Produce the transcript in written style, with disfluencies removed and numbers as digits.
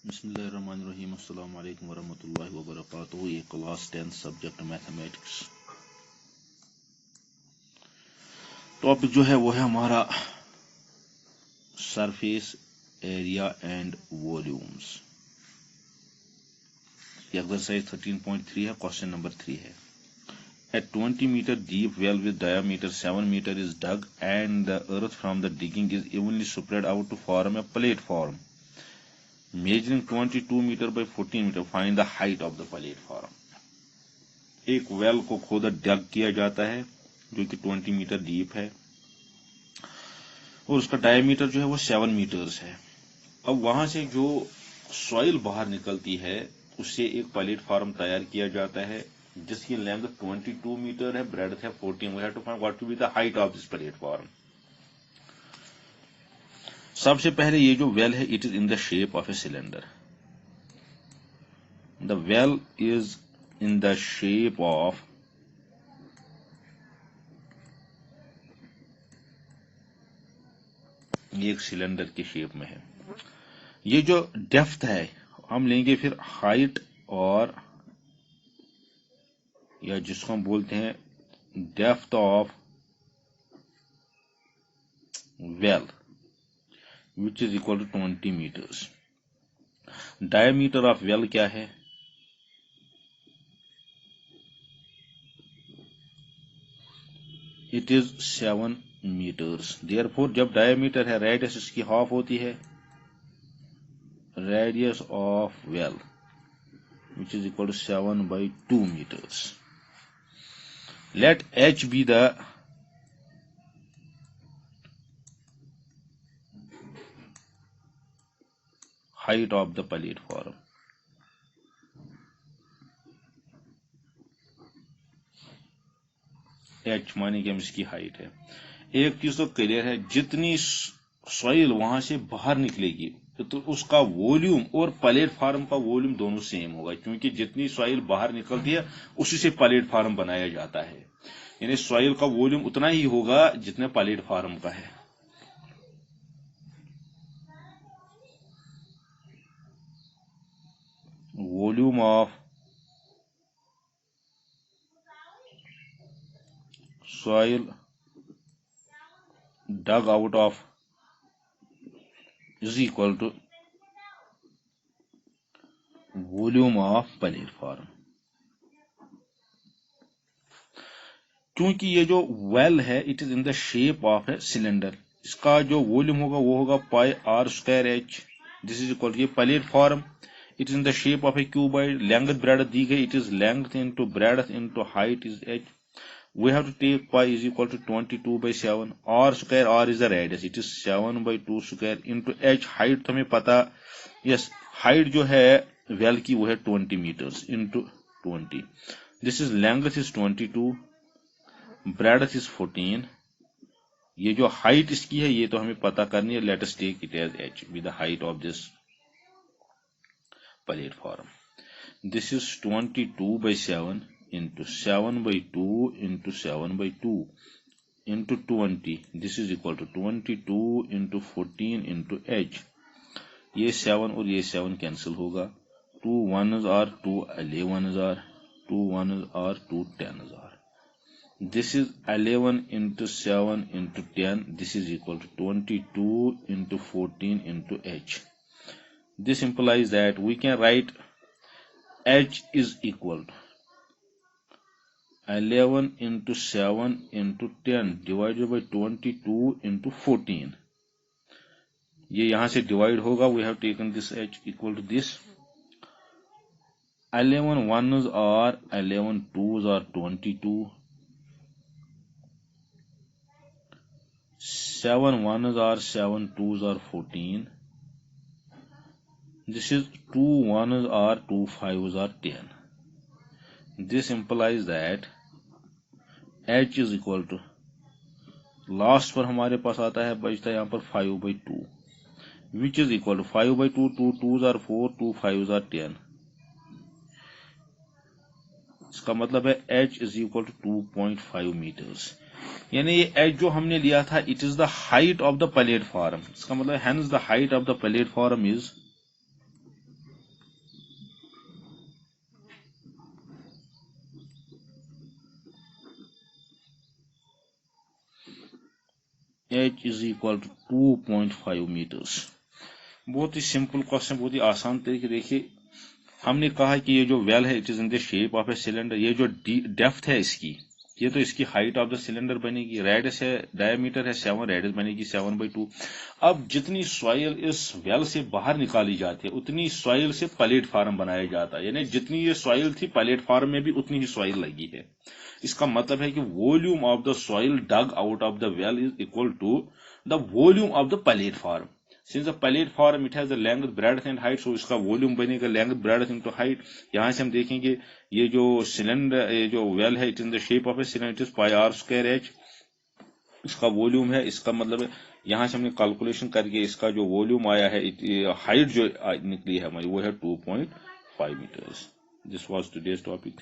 बिस्मिल्लाहिर्रहमानिर्रहीम अस्सलामु अलैकुम वरहमतुल्लाहि वबरकातुहू। ये क्लास 10 सब्जेक्ट मैथमेटिक्स टॉपिक जो है वो है हमारा surface area and volumes. Exercise 13.3 है, क्वेश्चन नंबर 3 है। A 20 meter deep well with diameter 7 meter is dug and the earth from the digging is evenly spread out to form a platform measuring 22 meter by 14 meter. Find the height of the platform. एक well को खोदा डग किया जाता है जो कि 20 metre deep है और उसका डायमीटर जो है वो 7 मीटर्स है। अब वहां से जो सॉइल बाहर निकलती है उससे एक प्लेटफॉर्म तैयार किया जाता है जिसकी लेंथ 22 मीटर है, ब्रेड्थ है 14। We have to find what to be the height of this platform. सबसे पहले ये जो वेल है it is in the shape of a cylinder. The well is in the shape of एक cylinder के shape में है। ये जो डेप्थ है हम लेंगे फिर हाइट और या जिसको हम बोलते हैं depth of well which is equal to 20 metres. Diameter of well क्या है? It is 7 metres. देयरफॉर जब डायमीटर है रेडियस इसकी हाफ होती है, radius of well which is equal to 7 by 2 meters. Let h be the height of the platform. h माने कि हम इसकी हाइट है। एक चीज तो क्लियर है, जितनी सॉइल वहां से बाहर निकलेगी तो उसका वॉल्यूम और प्लेटफॉर्म का वॉल्यूम दोनों सेम होगा, क्योंकि जितनी सॉइल बाहर निकलती है उसी से प्लेटफॉर्म बनाया जाता है। यानी सॉइल का वॉल्यूम उतना ही होगा जितना प्लेटफॉर्म का है। Volume of soil dug out of is equal to volume of platform। क्योंकि ये जो वेल है it is in the shape of a cylinder, इसका जो वॉल्यूम होगा वो होगा pi r square h. This is equal to ये platform it is in the shape of a cuboid. Length breadth दी गई, it is length into breadth into height is h. We have to take pi is equal to 22 by 7 r square, r is the radius, it is 7 by 2 square into h। height तो हमें पता, yes height जो है well की वो है 20 meters into 20। this is length is 22, breadth is 14। ये जो height इसकी है ये तो हमें पता करनी है। let us take it as h with the height of this platform। this is 22 by 7 into 7 by 2 into 7 by 2 into 20। this is equal to 22 into 14 into h। ये 7 और ये 7 कैंसिल होगा। 2 1s are 2 11s are 2 1s are 2 10s are। this is 11 into 7 into 10, this is equal to 22 into 14 into h। this implies that we can write h is equal to 11 into 7 into 10 divided by 22 into 14। ये यहां से divide होगा। we have taken this h equal to this। 11 1s are 11 2s are 22, 7 1s are 7 2s are 14। this is 2 1s are 2 5s are 10। this implies that h is equal to last पर हमारे पास आता है बचता है यहाँ पर 5 by 2 which is equal to 5 by 2 2 2s are 4 2 5s are 10। इसका मतलब है h is equal to 2.5 meters। यानी ये h जो हमने लिया था it is the height of the platform. इसका मतलब hence the height of the platform is H is equal to 2.5 meters। बहुत ही सिंपल क्वेश्चन, बहुत ही आसान तरीके। देखिए हमने कहा कि ये जो वेल है it is in the shape of a cylinder, ये जो डेप्थ है इसकी, ये तो इसकी हाइट ऑफ द सिलेंडर बनेगी। रेडियस है, डायमीटर है 7, रेडियस बनेगी 7/2। अब जितनी सॉइल इस वेल से बाहर निकाली जाती है उतनी सॉइल से प्लेटफॉर्म बनाया जाता है, यानी जितनी ये सॉइल थी प्लेटफॉर्म में भी उतनी ही सॉइल लगी है। इसका मतलब है कि volume of the soil dug out of the well is equal to the volume of the platform. Since the platform it has the length, breadth and height, so इसका वॉल्यूम बनेगा length, breadth into height। यहाँ से हम देखेंगे ये जो cylinder, ये जो वेल है it in the shape of a cylinder, it is pi r square h, इसका वॉल्यूम है। इसका मतलब है यहाँ से हमने कैलकुलेशन करके इसका जो वॉल्यूम आया है, हाइट जो निकली है हमारी वो है 2.5 metres. This was today's topic.